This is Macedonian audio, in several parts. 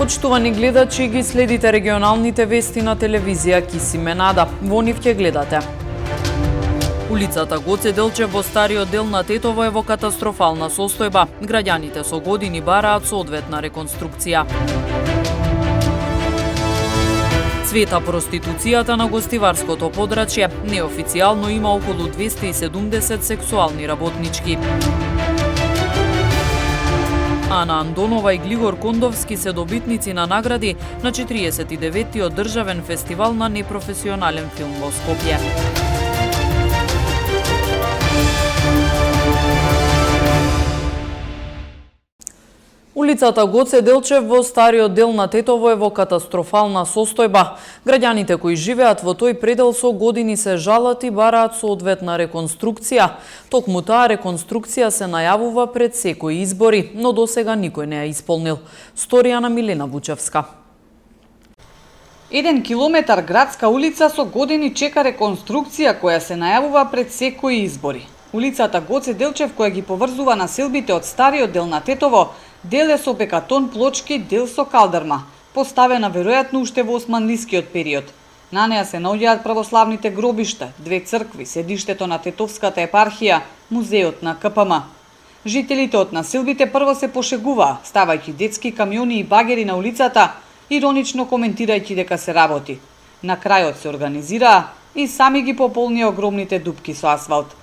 Почитувани гледачи, ги следите регионалните вести на телевизија Кисиме Нада. Во нив ќе гледате. Улицата Гоце Делчев во стариот дел на Тетово е во катастрофална состојба. Граѓаните со години бараат соодветна реконструкција. Цвета проституцијата на гостиварското подрачје. Неофицијално има околу 270 сексуални работнички. Ана Андонова и Глигор Кондовски се добитници на награди на 49-тиот државен фестивал на непрофесионален филм во Скопје. Улицата Гоце Делчев во стариот дел на Тетово е во катастрофална состојба. Граѓаните кои живеат во тој предел со години се жалат и бараат соодветна реконструкција. Токму таа реконструкција се најавува пред секои избори, но досега никој не ја исполнил. Сторија на Милена Вучевска. 1 километар градска улица со години чека реконструкција која се најавува пред секои избори. Улицата Гоце Делчев која ги поврзува населбите од стариот дел на Тетово, дел е со бекатон плочки, дел со калдрма, поставена веројатно уште во османлискиот период. На неа се наоѓаат православните гробишта, 2 цркви, седиштето на Тетовската епархија, музеот на КПМ. Жителите од населбите прво се пошегуваа, ставајќи детски камиони и багери на улицата, иронично коментирајќи дека се работи. На крајот се организираа и сами ги пополнија огромните дупки со асфалт.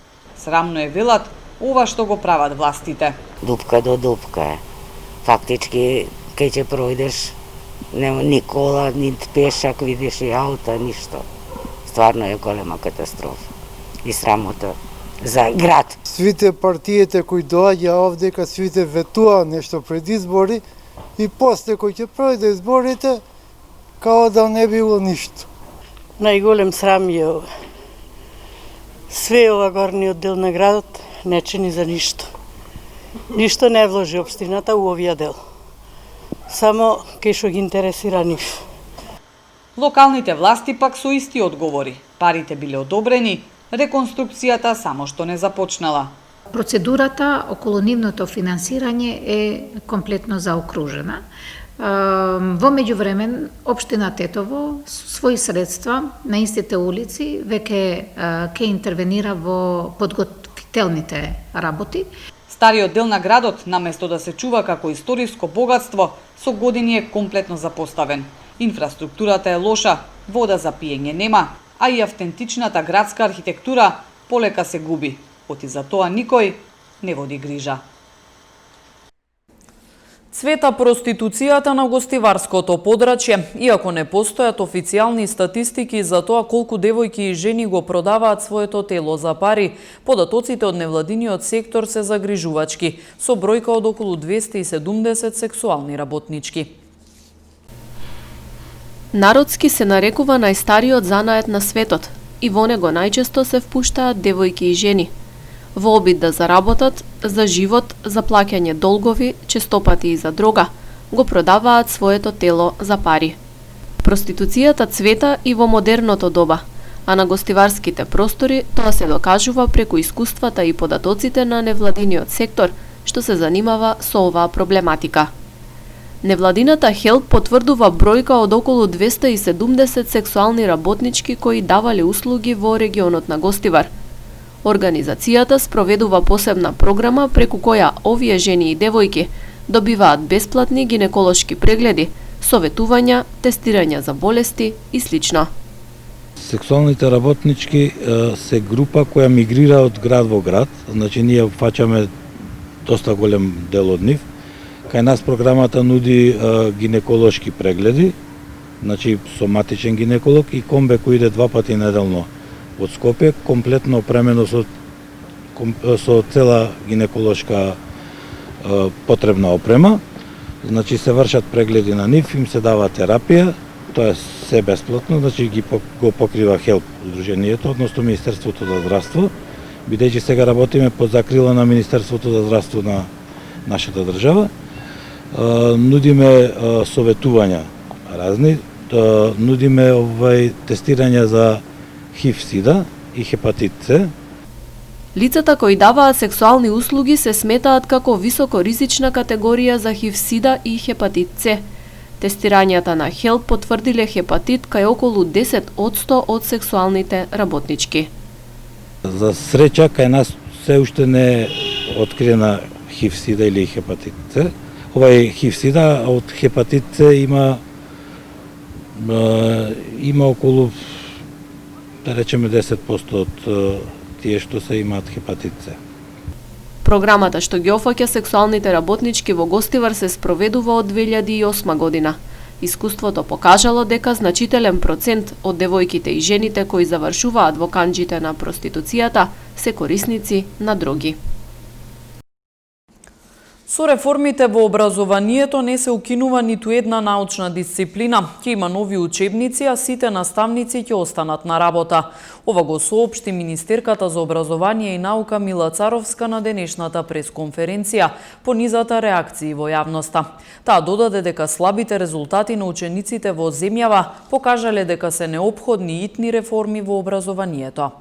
Срамно е, велат, ова што го прават властите. Дупка до дупка е. Фактички, кај ќе пројдеш, нема ни кола, ни пешак, видиш и аута, ништо. Стварно е голема катастрофа и срамота за град. Свите партиите кои доаѓа овдека, свите ветуа нешто пред избори и после кој ќе пројде изборите, као да не било ништо. Најголем срам е ова. Све ова горниот дел на градот не чини за ништо. Ништо не вложи општината у овија дел. Само кај што ги интересира нив. Локалните власти пак со исти одговори. Парите биле одобрени, реконструкцијата само што не започнала. Процедурата околу нивното финансирање е комплетно заокружена. Во меѓувреме, општина Тетово своји средства на истите улици веќе ќе интервенира во подготвителните работи. Стариот дел на градот, наместо да се чува како историско богатство, со години е комплетно запоставен. Инфраструктурата е лоша, вода за пиење нема, а и автентичната градска архитектура полека се губи. Оти за тоа никој не води грижа. Цвета проституцијата на гостиварското подрачје, иако не постојат официјални статистики за тоа колку девојки и жени го продаваат своето тело за пари, податоците од невладиниот сектор се загрижувачки, со бројка од околу 270 сексуални работнички. Народски се нарекува најстариот занает на светот и во него најчесто се впуштаат девојки и жени. Во обид да заработат, за живот, за плаќање долгови, честопати и за дрога, го продаваат своето тело за пари. Проституцијата цвета и во модерното доба, а на гостиварските простори тоа се докажува преку искуствата и податоците на невладиниот сектор, што се занимава со оваа проблематика. Невладината HELP потврдува бројка од околу 270 сексуални работнички кои давале услуги во регионот на Гостивар. Организацијата спроведува посебна програма преку која овие жени и девојки добиваат бесплатни гинеколошки прегледи, советувања, тестирања за болести и слично. Сексуалните работнички се група која мигрира од град во град, значи ние фаќаме доста голем дел од нив. Кај нас програмата нуди гинеколошки прегледи, значи соматичен гинеколог и комбе кој иде 2 пати неделно од Скопје, комплетно опремено со цела гинеколошка потребна опрема. Значи се вршат прегледи на нив, им се дава терапија, тоа е се бесплатно, значи го покрива HELP Удруженијето, односно Министерството за здравство, бидејќи сега работиме под закрила на Министерството за здравство на нашата држава. Нудиме советувања разни, нудиме тестирања за HIV-сида и хепатит С. Лицата кои даваат сексуални услуги се сметаат како високоризична категорија за HIV-сида и хепатит С. Тестирањата на ХЕЛП потврдиле хепатит кај околу 10% од сексуалните работнички. За среќа, кај нас се уште не е откриена хив-сида или хепатит С. Овај хив-сида од хепатит С има околу, да речеме, 10% од тие што се имаат хепатит С. Програмата што ги офаќа сексуалните работнички во Гостивар се спроведува од 2008 година. Искуството покажало дека значителен процент од девојките и жените кои завршуваат во канџите на проституцијата се корисници на дроги. Со реформите во образованието не се укинува ниту една научна дисциплина. Ќе има нови учебници, а сите наставници ќе останат на работа. Ова го соопшти министерката за образование и наука Мила Царовска на денешната пресконференција по низата реакции во јавноста. Таа додаде дека слабите резултати на учениците во земјава покажале дека се неопходни итни реформи во образованието.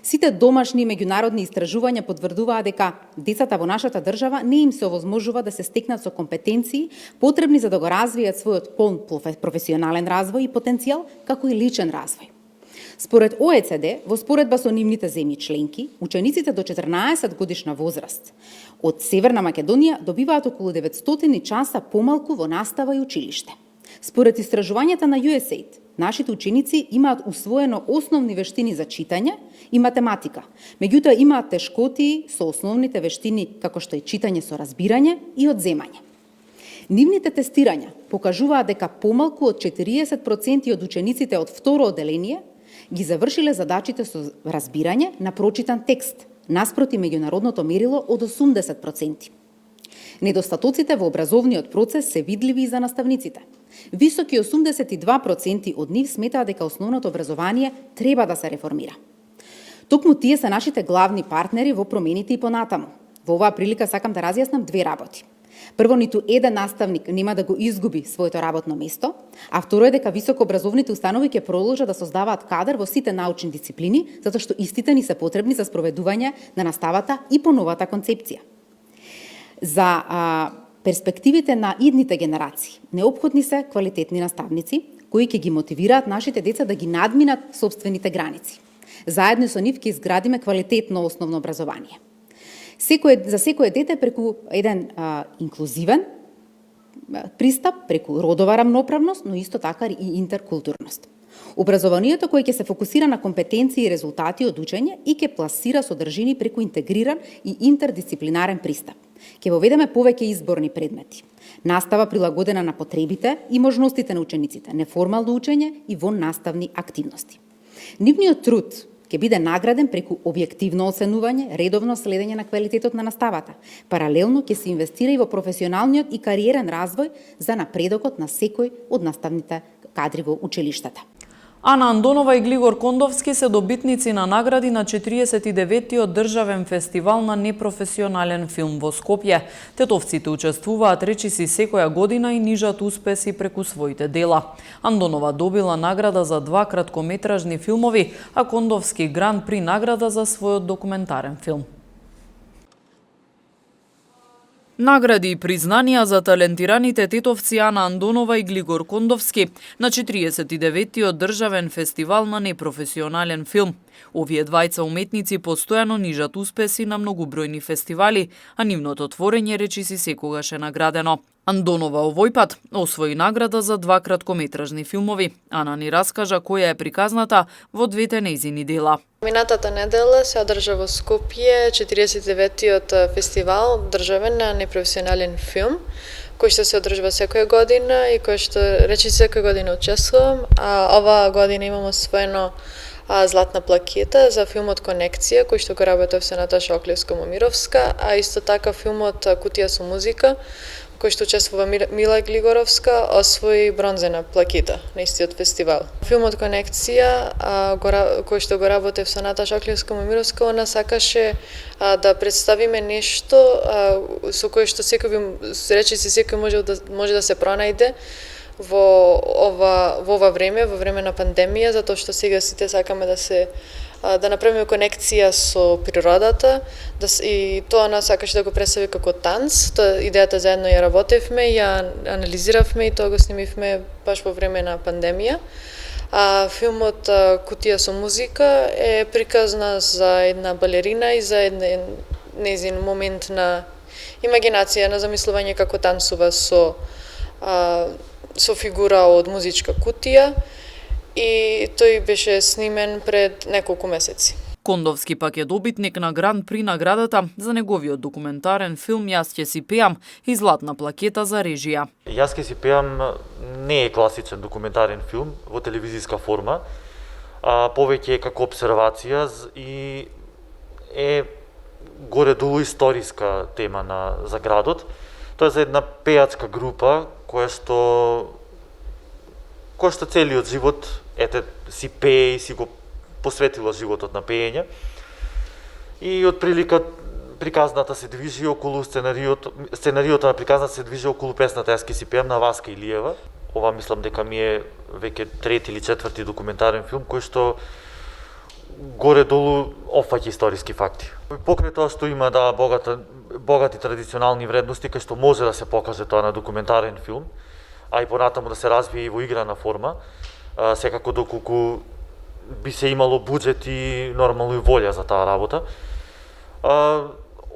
Сите домашни и меѓународни истражувања потврдуваа дека децата во нашата држава не им се овозможува да се стекнат со компетенции потребни за да го развијат својот полн професионален развој и потенцијал, како и личен развој. Според ОЕЦД, во споредба со нивните земји членки, учениците до 14 годишна возраст од Северна Македонија добиваат околу 900 часа помалку во настава и училиште. Според истражувањата на USAID, нашите ученици имаат усвоено основни вештини за читање и математика, меѓутоа имаат тешкоти со основните вештини како што е читање со разбирање и одземање. Нивните тестирања покажуваат дека помалку од 40% од учениците од второ оделение ги завршиле задачите со разбирање на прочитан текст, наспроти меѓународното мерило од 80%. Недостатоците во образовниот процес се видливи и за наставниците. Високи 82% од нив сметаат дека основното образование треба да се реформира. Токму тие се нашите главни партнери во промените и понатаму. Во оваа прилика сакам да разјаснам две работи. Прво, ниту еден наставник нема да го изгуби своето работно место, а второ е дека високообразовните установи ќе продолжат да создаваат кадар во сите научни дисциплини, затоа што истите ни се потребни за спроведување на наставата и по новата концепција. За перспективите на идните генерации неопходни се квалитетни наставници кои ќе ги мотивираат нашите деца да ги надминат сопствените граници. Заедно со нив ќе изградиме квалитетно основно образование. За секое дете преку еден инклузивен пристап, преку родова рамноправност, но исто така и интеркултурност. Образованието кое ќе се фокусира на компетенции и резултати од учење и ќе пласира содржини преку интегриран и интердисциплинарен пристап. Ќе воведеме повеќе изборни предмети. Настава прилагодена на потребите и можностите на учениците, неформално учење и воннаставни активности. Нивниот труд ќе биде награден преку објективно оценување, редовно следење на квалитетот на наставата. Паралелно ќе се инвестира и во професионалниот и кариерен развој за напредокот на секој од наставните кадри во училиштата. Ана Андонова и Глигор Кондовски се добитници на награди на 49-тиот државен фестивал на непрофесионален филм во Скопје. Тетовците учествуваат речиси секоја година и нижат успеси преку своите дела. Андонова добила награда за 2 краткометражни филмови, а Кондовски гран при награда за својот документарен филм. Награди и признанија за талентираните тетовци Ана Андонова и Глигор Кондовски на 49-тиот државен фестивал на непрофесионален филм. Овие двајца уметници постојано нижат успеси на многубројни фестивали, а нивното творење речиси секогаш е наградено. Андонова овој пат освои награда за 2 краткометражни филмови. Ана ни раскажа која е приказната во двете нејзини дела. Минатата недела се одржа во Скопје 49-тиот фестивал државен на непрофесионален филм, кој што се одржува секоја година и кој што речи секоја година учествувам, а оваа година имам освоено златна плакета за филмот Конекција, кој што го работев со Наташа Оклевска-Момировска, а исто така филмот Кутија со музика, кој што учествува Мила Глигоровска, освои бронзена плакета на истиот фестивал. Филмот Конекција, кој што го работев со Наташа Оклевска-Момировска, она сакаше да представиме нешто со кое што секој може да се пронајде во ова време, во време на пандемија, затоа што сега сите сакаме да се да направиме конекција со природата, и тоа нас сакаше да го представи како танц. Идејата заедно ја работевме, ја анализиравме и тоа го снимивме баш во време на пандемија. Филмот Кутија со музика е приказна за една балерина и за еден нејзин момент на имагинација, на замислување како танцува со фигура од музичка кутија, и тој беше снимен пред неколку месеци. Кондовски пак е добитник на Гран При наградата за неговиот документарен филм Јас ќе си пеам и златна плакета за режија. Јас ќе си пеам не е класичен документарен филм во телевизиска форма, повеќе е како обсервација и е горе-долу историска тема за градот. Тоа е за една пејачка група која што целиот живот си пее и си го посветила животот на пеење. И од прилика приказната се движи околу сценариото на приказната се движи околу песната Јас ќе си пеам на Васка Илиева. Ова мислам дека ми е веќе трети или четврти документарен филм кој што горе-долу опфаќа историски факти. Покрај тоа што има богати традиционални вредности кај што може да се покаже тоа на документарен филм, а и понатаму да се развие и во играна форма, секако доколку би се имало буџет и нормално и волја за таа работа.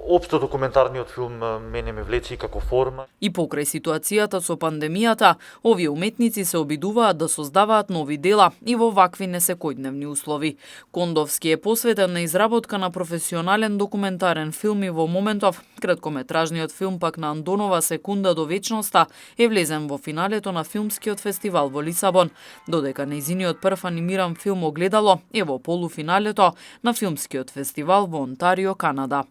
Општо документарниот филм мене ме влече и како форма. И покрај ситуацијата со пандемијата, овие уметници се обидуваат да создаваат нови дела и во вакви несекојдневни услови. Кондовски е посветен на изработка на професионален документарен филм и во моментов краткометражниот филм пак на Андонова Секунда до вечноста е влезен во финалето на филмскиот фестивал во Лисабон, додека нејзиниот прв анимиран филм Огледало е во полуфиналето на филмскиот фестивал во Онтарио, Канада.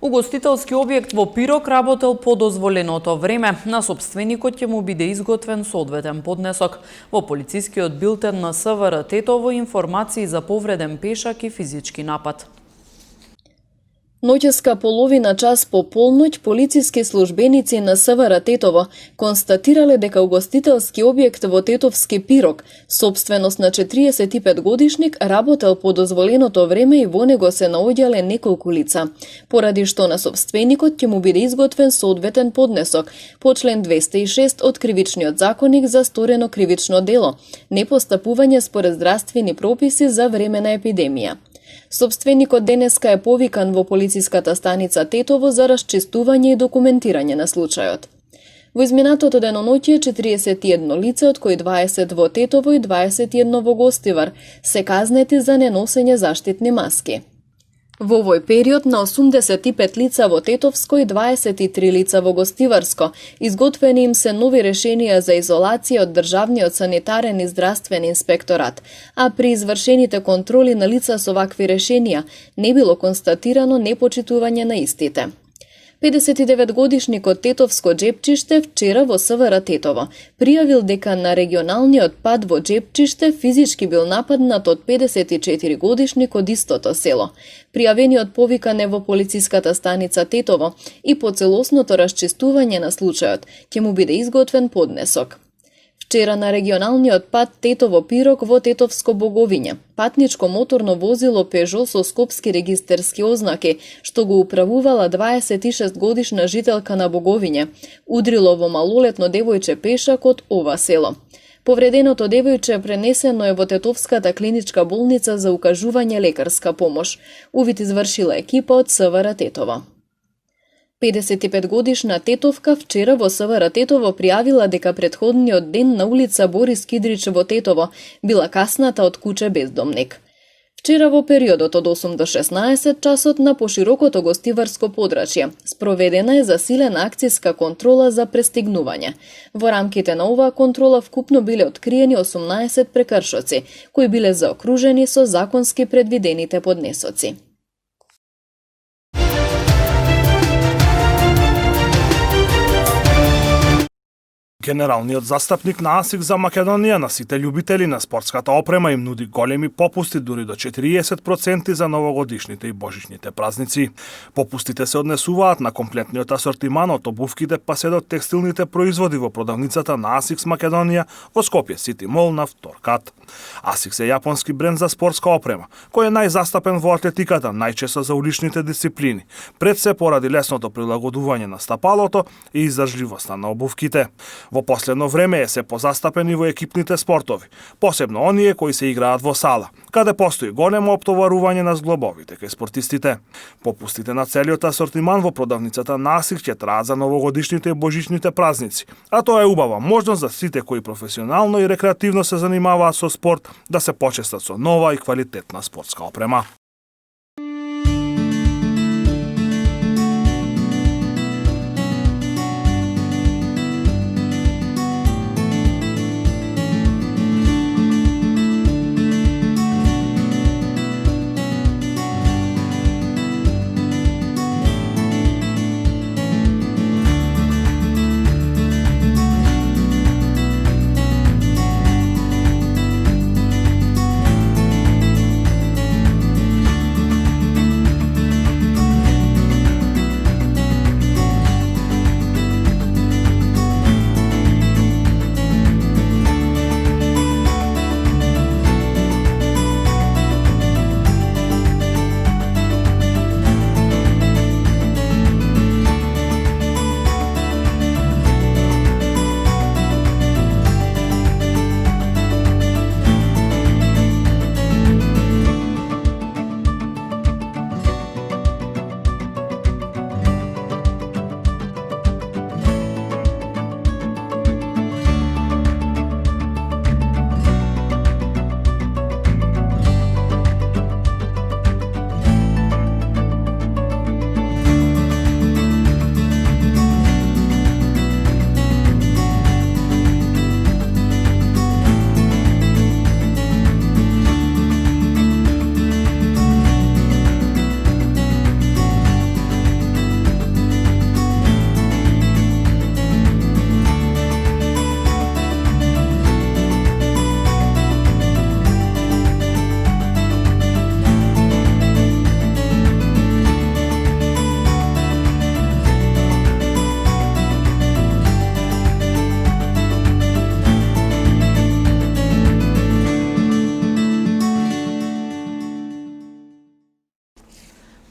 Угостителски објект во Пирок работел по дозволеното време. На сопственикот ќе му биде изготвен соодветен поднесок. Во полицискиот билтен на СВР Тетово информации за повреден пешак и физички напад. Ноќеска половина час по полноќ полициски службеници на СВР Тетово констатирале дека угостителски објект во Тетовски Пирок, собственост на 45 годишник, работел по дозволеното време и во него се наоѓале неколку лица, поради што на собственикот ќе му биде изготвен соодветен поднесок по член 206 од Кривичниот законник за сторено кривично дело, непостапување според здравствени прописи за време на епидемија. Собственикот денеска е повикан во полициската станица Тетово за расчистување и документирање на случајот. Во изминатото деноноќе 41 лица, од кои 20 во Тетово и 21 во Гостивар, се казнети за неносење заштитни маски. Во овој период на 85 лица во Тетовско и 23 лица во Гостиварско изготвени им се нови решенија за изолација од Државниот санитарен и здравствен инспекторат, а при извршените контроли на лица со вакви решенија не било констатирано непочитување на истите. 59-годишникот Тетовско Джепчиште вчера во СВР Тетово пријавил дека на регионалниот пат во Джепчиште физички бил нападнат од 54-годишник од истото село. Пријавениот повикан е во полициската станица Тетово и по целосното расчистување на случајот ќе му биде изготвен поднесок. Вчера на регионалниот пат Тетово-Пирок во Тетовско Боговиње, патничко моторно возило Пежо со скопски регистерски ознаки, што го управувала 26 годишна жителка на Боговиње, удрило во малолетно девојче пешак од ова село. Повреденото девојче пренесено е во Тетовската клиничка болница за укажување лекарска помош. Увид извршила екипа од СВР Тетово. 55-годишна Тетовка вчера во СВР Тетово пријавила дека претходниот ден на улица Борис Кидрич во Тетово била касната од куче бездомник. Вчера во периодот од 8 до 16 часот на поширокото гостиварско подрачје спроведена е засилена акцијска контрола за престигнување. Во рамките на оваа контрола вкупно биле откриени 18 прекршоци, кои биле заокружени со законски предвидените поднесоци. Генералниот застапник на АСИК за Македонија на сите љубители на спортската опрема им нуди големи попусти, дури до 40% за новогодишните и божичните празници. Попустите се однесуваат на комплетниот асортиман од обувките па се до текстилните производи во продавницата на ASICS Македонија во Скопје Сити Мол на вторкат. ASICS е јапонски бренд за спортска опрема, кој е најзастапен во атлетиката, најчесто за уличните дисциплини, пред се поради лесното прилагодување на стапалото и издржливоста на обувките. Во последно време е се позастапени во екипните спортови, посебно оние кои се играат во сала, каде постои големо оптоварување на зглобовите кај спортистите. Попустите на целиот асортиман во продавницата на ASICS ќе траат за новогодишните и божичните празници, а тоа е убава можност за сите кои професионално и рекреативно се занимаваат со спорт да се почестат со нова и квалитетна спортска опрема.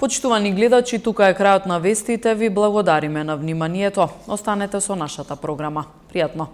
Почитувани гледачи, тука е крајот на вестите. Ви благодариме на вниманието. Останете со нашата програма. Пријатно!